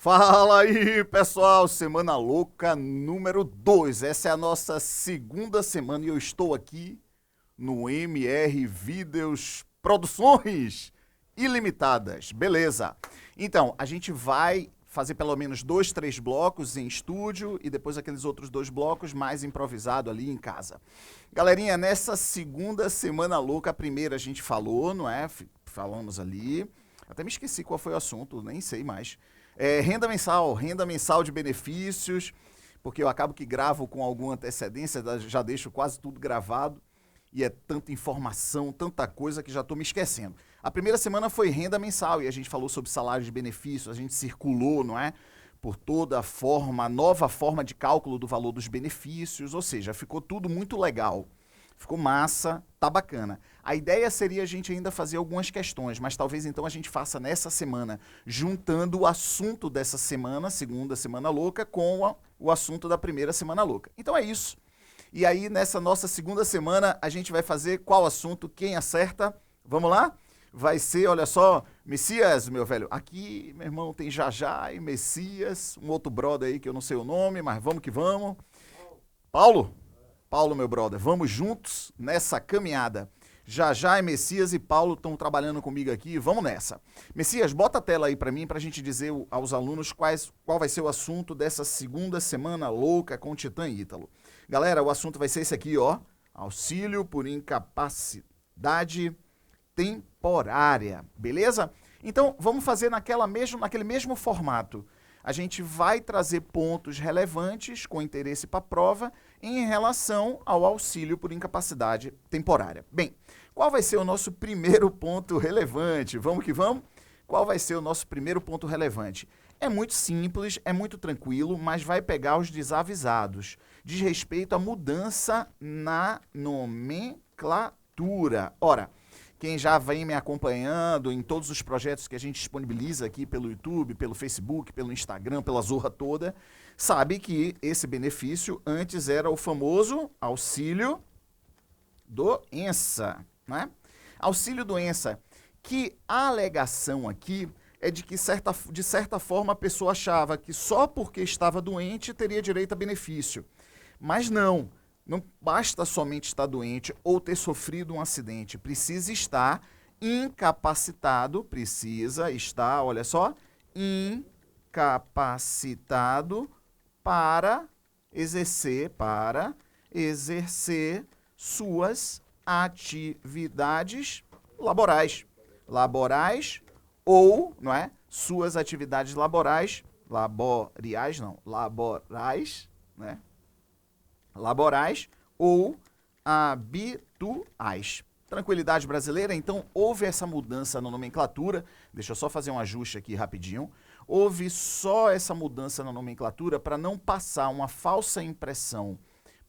Fala aí, pessoal, Semana Louca número 2. Essa é a nossa segunda semana e eu estou aqui no MR Vídeos Produções Ilimitadas, beleza? Então, a gente vai fazer pelo menos 2, 3 blocos em estúdio e depois aqueles outros 2 blocos mais improvisado ali em casa. Galerinha, nessa segunda Semana Louca, a primeira a gente falou, não é? Falamos ali, até me esqueci qual foi o assunto, nem sei mais. Renda mensal de benefícios, porque eu acabo que gravo com alguma antecedência, já deixo quase tudo gravado, e é tanta informação, tanta coisa que já estou me esquecendo. A primeira semana foi renda mensal, e a gente falou sobre salário de benefícios, a gente circulou, não é? Por toda a nova forma de cálculo do valor dos benefícios, ou seja, ficou tudo muito legal. Ficou massa, tá bacana. A ideia seria a gente ainda fazer algumas questões, mas talvez então a gente faça nessa semana, juntando o assunto dessa semana, segunda Semana Louca, com o assunto da primeira Semana Louca. Então é isso. E aí, nessa nossa segunda semana, a gente vai fazer qual assunto? Quem acerta? Vamos lá? Vai ser, olha só, Messias, meu velho. Aqui, meu irmão, tem Jajá e Messias, um outro brother aí que eu não sei o nome, mas vamos que vamos. Paulo? Paulo, meu brother, vamos juntos nessa caminhada. Jajá e Messias e Paulo estão trabalhando comigo aqui, vamos nessa. Messias, bota a tela aí para mim, para a gente dizer aos alunos qual vai ser o assunto dessa segunda Semana Louca com Titã e Ítalo. Galera, o assunto vai ser esse aqui, ó, auxílio por incapacidade temporária, beleza? Então, vamos fazer naquele mesmo formato. A gente vai trazer pontos relevantes com interesse para a prova em relação ao auxílio por incapacidade temporária. Bem, qual vai ser o nosso primeiro ponto relevante? Vamos que vamos? Qual vai ser o nosso primeiro ponto relevante? É muito simples, é muito tranquilo, mas vai pegar os desavisados. Diz respeito à mudança na nomenclatura. Ora, quem já vem me acompanhando em todos os projetos que a gente disponibiliza aqui pelo YouTube, pelo Facebook, pelo Instagram, pela zorra toda, sabe que esse benefício antes era o famoso auxílio doença, né? Auxílio doença, que a alegação aqui é de que de certa forma a pessoa achava que só porque estava doente teria direito a benefício. Mas não. Não basta somente estar doente ou ter sofrido um acidente, precisa estar incapacitado, olha só, incapacitado para exercer suas atividades laborais ou, não é? Suas atividades laborais, né? Laborais ou habituais. Tranquilidade brasileira, então houve essa mudança na nomenclatura, deixa eu só fazer um ajuste aqui rapidinho, houve só essa mudança na nomenclatura para não passar uma falsa impressão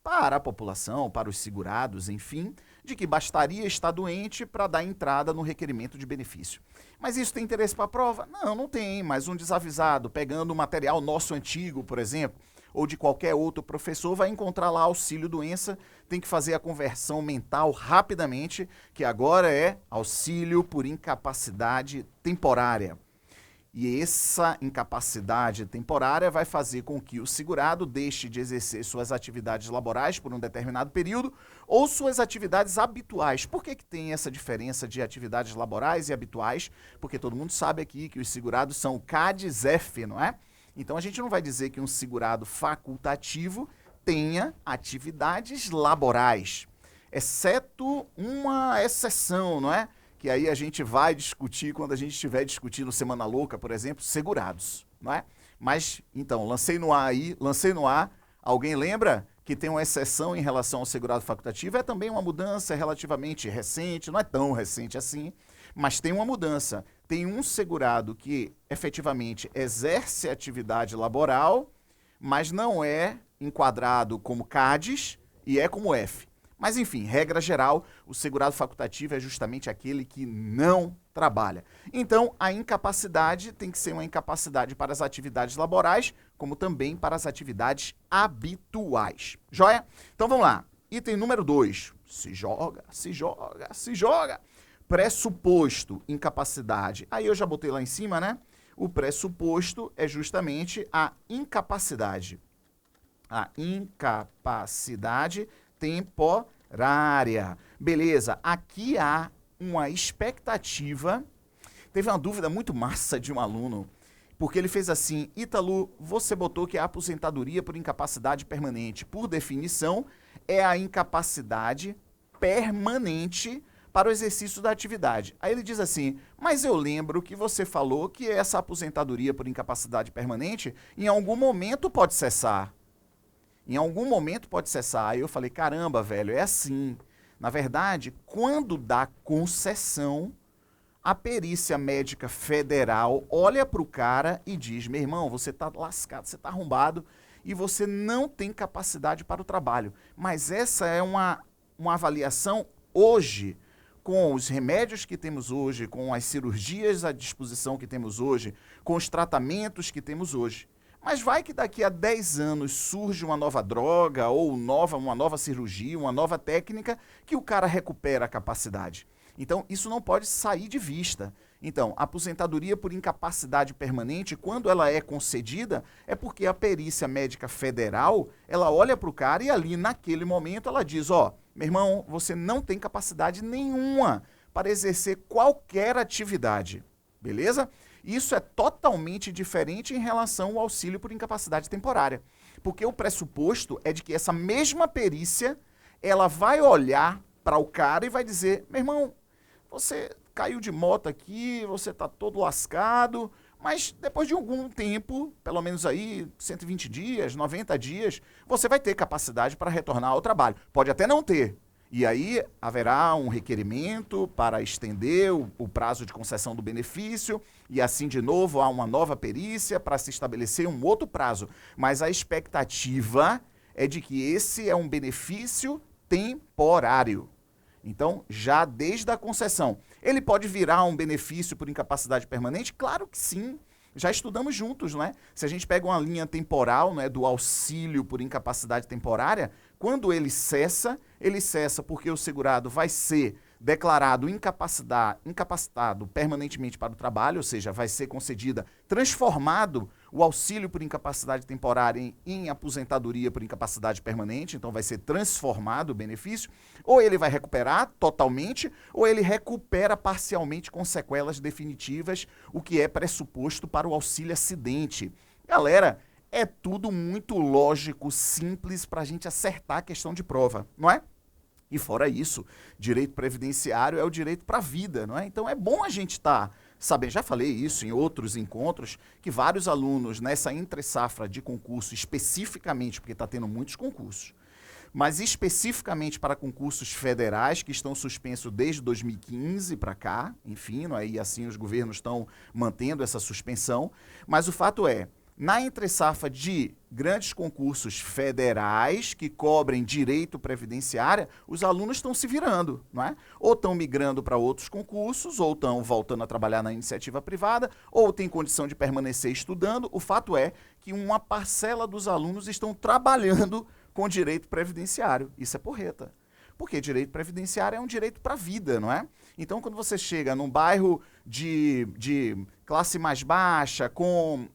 para a população, para os segurados, enfim, de que bastaria estar doente para dar entrada no requerimento de benefício. Mas isso tem interesse para a prova? Não, não tem, mas um desavisado, pegando um material nosso antigo, por exemplo, ou de qualquer outro professor, vai encontrar lá auxílio doença, tem que fazer a conversão mental rapidamente, que agora é auxílio por incapacidade temporária. E essa incapacidade temporária vai fazer com que o segurado deixe de exercer suas atividades laborais por um determinado período ou suas atividades habituais. Por que tem essa diferença de atividades laborais e habituais? Porque todo mundo sabe aqui que os segurados são CADES-F, não é? Então, a gente não vai dizer que um segurado facultativo tenha atividades laborais, exceto uma exceção, não é? Que aí a gente vai discutir quando a gente estiver discutindo Semana Louca, por exemplo, segurados, não é? Mas, então, lancei no ar, alguém lembra que tem uma exceção em relação ao segurado facultativo? É também uma mudança relativamente recente, não é tão recente assim, mas tem uma mudança. Tem um segurado que efetivamente exerce atividade laboral, mas não é enquadrado como CADES e é como F. Mas enfim, regra geral, o segurado facultativo é justamente aquele que não trabalha. Então, a incapacidade tem que ser uma incapacidade para as atividades laborais, como também para as atividades habituais. Joia? Então vamos lá. Item número 2. Se joga. Pressuposto, incapacidade. Aí eu já botei lá em cima, né? O pressuposto é justamente a incapacidade. A incapacidade temporária. Beleza, aqui há uma expectativa. Teve uma dúvida muito massa de um aluno, porque ele fez assim: Ítalo, você botou que a aposentadoria por incapacidade permanente, por definição, é a incapacidade permanente para o exercício da atividade. Aí ele diz assim: mas eu lembro que você falou que essa aposentadoria por incapacidade permanente, em algum momento pode cessar. Em algum momento pode cessar. Aí eu falei: caramba, velho, é assim. Na verdade, quando dá concessão, a perícia médica federal olha para o cara e diz: meu irmão, você está lascado, você está arrombado e você não tem capacidade para o trabalho. Mas essa é uma avaliação hoje, com os remédios que temos hoje, com as cirurgias à disposição que temos hoje, com os tratamentos que temos hoje. Mas vai que daqui a 10 anos surge uma nova droga ou uma nova cirurgia, uma nova técnica que o cara recupera a capacidade. Então, isso não pode sair de vista. Então, a aposentadoria por incapacidade permanente, quando ela é concedida, é porque a perícia médica federal, ela olha para o cara e ali, naquele momento, ela diz: ó, meu irmão, você não tem capacidade nenhuma para exercer qualquer atividade. Beleza? Isso é totalmente diferente em relação ao auxílio por incapacidade temporária. Porque o pressuposto é de que essa mesma perícia, ela vai olhar para o cara e vai dizer: meu irmão, você caiu de moto aqui, você está todo lascado, mas depois de algum tempo, pelo menos aí 120 dias, 90 dias, você vai ter capacidade para retornar ao trabalho. Pode até não ter. E aí haverá um requerimento para estender o prazo de concessão do benefício e assim de novo há uma nova perícia para se estabelecer um outro prazo. Mas a expectativa é de que esse é um benefício temporário. Então, já desde a concessão. Ele pode virar um benefício por incapacidade permanente? Claro que sim. Já estudamos juntos, não é? Se a gente pega uma linha temporal, né, do auxílio por incapacidade temporária, quando ele cessa porque o segurado vai ser declarado incapacitado permanentemente para o trabalho, ou seja, vai ser transformado o auxílio por incapacidade temporária em aposentadoria por incapacidade permanente, então vai ser transformado o benefício, ou ele vai recuperar totalmente, ou ele recupera parcialmente com sequelas definitivas, o que é pressuposto para o auxílio acidente. Galera, é tudo muito lógico, simples para a gente acertar a questão de prova, não é? E fora isso, direito previdenciário é o direito para a vida, não é? Então é bom a gente estar sabendo, já falei isso em outros encontros, que vários alunos nessa entre-safra de concurso, especificamente, porque está tendo muitos concursos, mas especificamente para concursos federais que estão suspensos desde 2015 para cá, enfim, não é? E assim os governos estão mantendo essa suspensão, mas o fato é, na entre-safra de grandes concursos federais que cobrem direito previdenciário, os alunos estão se virando, não é? Ou estão migrando para outros concursos, ou estão voltando a trabalhar na iniciativa privada, ou têm condição de permanecer estudando. O fato é que uma parcela dos alunos estão trabalhando com direito previdenciário. Isso é porreta. Porque direito previdenciário é um direito para a vida, não é? Então, quando você chega num bairro de classe mais baixa, com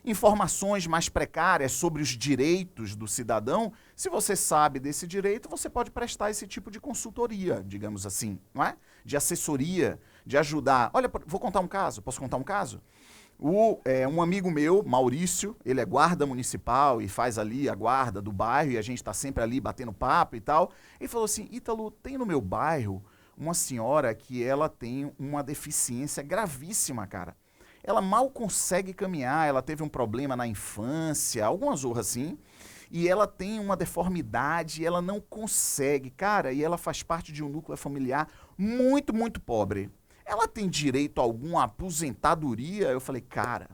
informações mais precárias sobre os direitos do cidadão, se você sabe desse direito, você pode prestar esse tipo de consultoria, digamos assim, não é? De assessoria, de ajudar. Olha, vou contar um caso, posso contar um caso? Um amigo meu, Maurício, ele é guarda municipal e faz ali a guarda do bairro e a gente está sempre ali batendo papo e tal. Ele falou assim: Ítalo, tem no meu bairro uma senhora que ela tem uma deficiência gravíssima, cara. Ela mal consegue caminhar, ela teve um problema na infância, alguma zorra assim, e ela tem uma deformidade, ela não consegue, cara, e ela faz parte de um núcleo familiar muito, muito pobre. Ela tem direito a alguma aposentadoria? Eu falei: cara,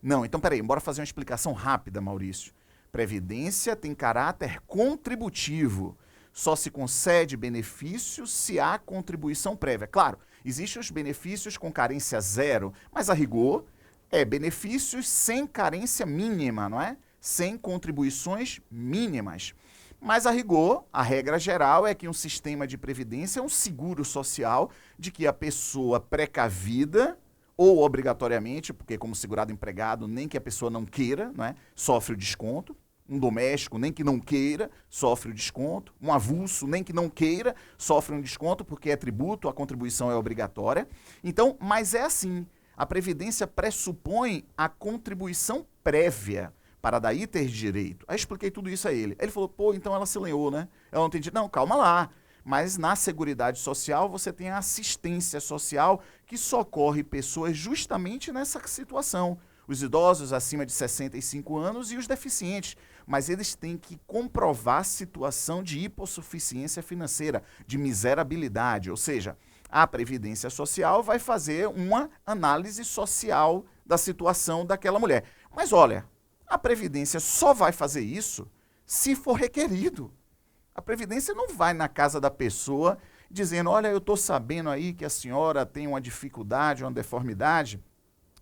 não, então peraí, bora fazer uma explicação rápida, Maurício. Previdência tem caráter contributivo. Só se concede benefício se há contribuição prévia. Claro, existem os benefícios com carência zero, mas a rigor é benefícios sem carência mínima, não é? Sem contribuições mínimas. Mas a rigor, a regra geral é que um sistema de previdência é um seguro social de que a pessoa precavida, ou obrigatoriamente, porque como segurado empregado, nem que a pessoa não queira, né, sofre o desconto. Um doméstico, nem que não queira, sofre o desconto. Um avulso, nem que não queira, sofre um desconto, porque é tributo, a contribuição é obrigatória. Então, mas é assim, a Previdência pressupõe a contribuição prévia para daí ter direito. Aí expliquei tudo isso a ele. Ele falou, pô, então ela se lenhou, né? Ela não tem direito. Não, calma lá. Mas na Seguridade Social você tem a assistência social que socorre pessoas justamente nessa situação. Os idosos acima de 65 anos e os deficientes. Mas eles têm que comprovar situação de hipossuficiência financeira, de miserabilidade. Ou seja, a Previdência Social vai fazer uma análise social da situação daquela mulher. Mas olha, a Previdência só vai fazer isso se for requerido. A Previdência não vai na casa da pessoa dizendo, olha, eu estou sabendo aí que a senhora tem uma dificuldade, uma deformidade,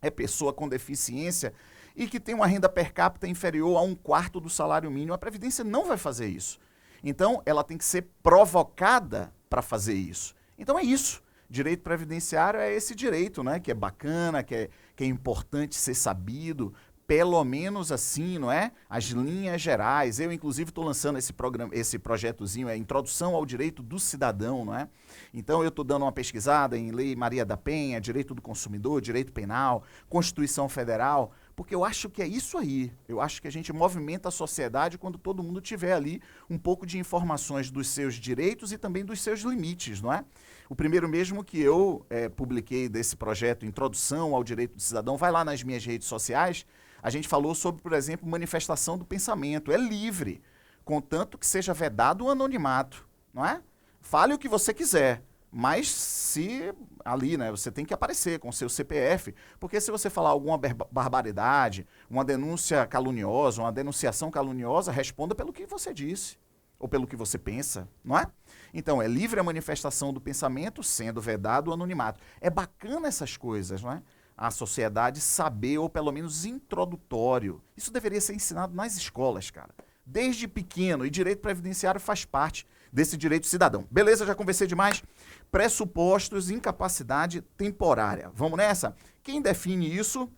é pessoa com deficiência e que tem uma renda per capita inferior a 1/4 do salário mínimo. A Previdência não vai fazer isso. Então, ela tem que ser provocada para fazer isso. Então é isso. Direito previdenciário é esse direito, né? Que é bacana, que é importante ser sabido, pelo menos assim, não é? As linhas gerais. Eu, inclusive, estou lançando esse projetozinho, é Introdução ao Direito do Cidadão, não é? Então, eu estou dando uma pesquisada em Lei Maria da Penha, Direito do Consumidor, Direito Penal, Constituição Federal, porque eu acho que é isso aí. Eu acho que a gente movimenta a sociedade quando todo mundo tiver ali um pouco de informações dos seus direitos e também dos seus limites, não é? O primeiro mesmo que eu publiquei desse projeto, Introdução ao Direito do Cidadão, vai lá nas minhas redes sociais. A gente falou sobre, por exemplo, manifestação do pensamento. É livre, contanto que seja vedado o anonimato, não é? Fale o que você quiser, mas se ali, né, você tem que aparecer com o seu CPF, porque se você falar alguma barbaridade, uma denúncia caluniosa, uma denunciação caluniosa, responda pelo que você disse, ou pelo que você pensa, não é? Então, é livre a manifestação do pensamento, sendo vedado o anonimato. É bacana essas coisas, não é? A sociedade saber, ou pelo menos introdutório. Isso deveria ser ensinado nas escolas, cara. Desde pequeno, e direito previdenciário faz parte desse direito cidadão. Beleza, já conversei demais? Pressupostos, incapacidade temporária. Vamos nessa? Quem define isso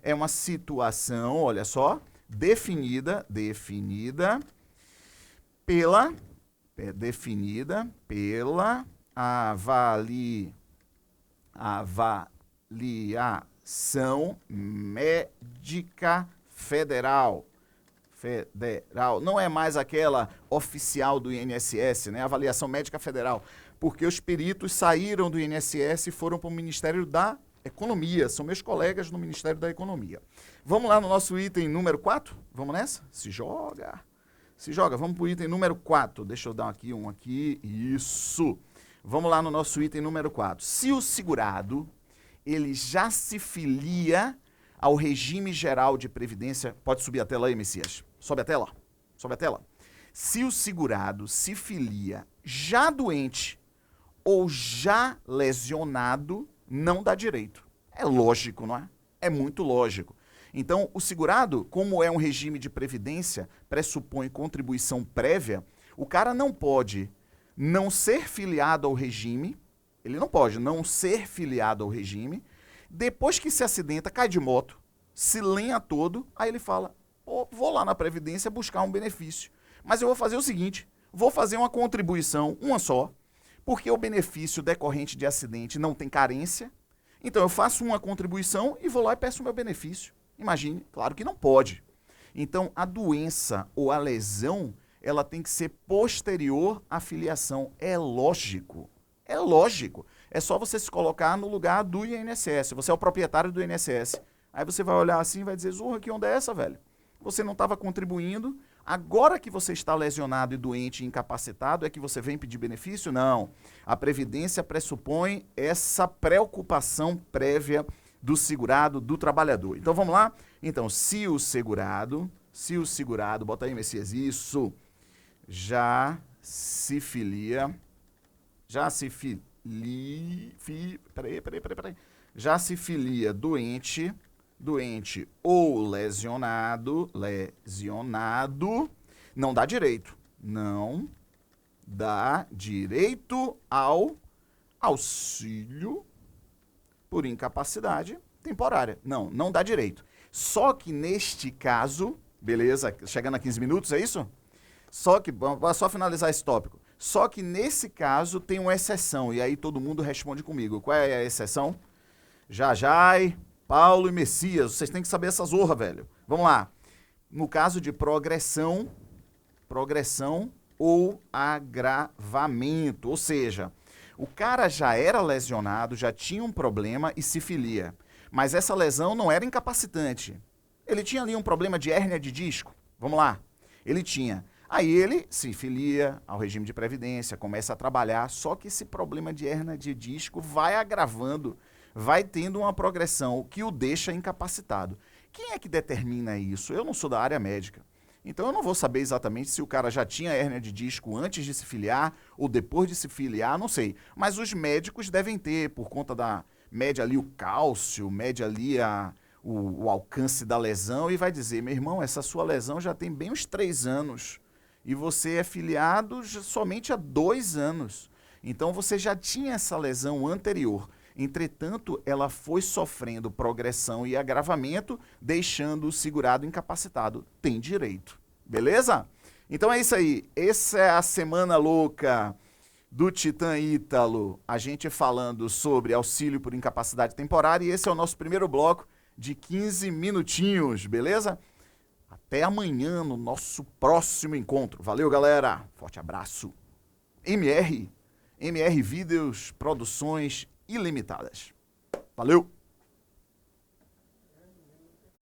é uma situação, olha só, definida pela avaliação médica federal. Não é mais aquela oficial do INSS, né? Avaliação médica federal, porque os peritos saíram do INSS e foram para o Ministério da Economia, são meus colegas no Ministério da Economia. Vamos lá no nosso item número 4? Vamos nessa? Se joga, vamos para o item número 4, deixa eu dar aqui um aqui, isso. Vamos lá no nosso item número 4. Se o segurado, ele já se filia ao regime geral de previdência, pode subir a tela aí, Messias, sobe a tela. Se o segurado se filia já doente ou já lesionado, não dá direito. É lógico, não é? É muito lógico. Então, o segurado, como é um regime de previdência, pressupõe contribuição prévia, o cara não pode não ser filiado ao regime, ele não pode não ser filiado ao regime, depois que se acidenta, cai de moto, se lenha todo, aí ele fala, vou lá na Previdência buscar um benefício. Mas eu vou fazer o seguinte, vou fazer uma contribuição, uma só, porque o benefício decorrente de acidente não tem carência, então eu faço uma contribuição e vou lá e peço o meu benefício. Imagine, claro que não pode. Então, a doença ou a lesão, ela tem que ser posterior à filiação. É lógico. É lógico. É só você se colocar no lugar do INSS. Você é o proprietário do INSS. Aí você vai olhar assim e vai dizer, Zorra, que onda é essa, velho? Você não estava contribuindo. Agora que você está lesionado e doente e incapacitado, é que você vem pedir benefício? Não. A Previdência pressupõe essa preocupação prévia do segurado, do trabalhador. Então, vamos lá? Então, se o segurado, bota aí, Messias, isso, já se filia doente ou lesionado, não dá direito. Não dá direito ao auxílio por incapacidade temporária. Não dá direito. Só que neste caso, beleza, chegando a 15 minutos, é isso? Só que, vamos só finalizar esse tópico. Só que nesse caso tem uma exceção, e aí todo mundo responde comigo. Qual é a exceção? Jajai, Paulo e Messias, vocês têm que saber essa zorra, velho. Vamos lá. No caso de progressão ou agravamento, ou seja, o cara já era lesionado, já tinha um problema e se filia. Mas essa lesão não era incapacitante. Ele tinha ali um problema de hérnia de disco. Vamos lá. Ele tinha. Aí ele se filia ao regime de previdência, começa a trabalhar, só que esse problema de hérnia de disco vai agravando, vai tendo uma progressão que o deixa incapacitado. Quem é que determina isso? Eu não sou da área médica. Então eu não vou saber exatamente se o cara já tinha hérnia de disco antes de se filiar ou depois de se filiar, não sei. Mas os médicos devem ter, por conta da mede ali o cálcio, mede ali o alcance da lesão e vai dizer, meu irmão, essa sua lesão já tem bem uns 3 anos e você é filiado somente há 2 anos. Então você já tinha essa lesão anterior. Entretanto, ela foi sofrendo progressão e agravamento, deixando o segurado incapacitado. Tem direito. Beleza? Então é isso aí. Essa é a Semana Louca do Titã Ítalo. A gente falando sobre auxílio por incapacidade temporária. E esse é o nosso primeiro bloco de 15 minutinhos. Beleza? Até amanhã no nosso próximo encontro. Valeu, galera. Forte abraço. MR Vídeos Produções Ilimitadas. Valeu!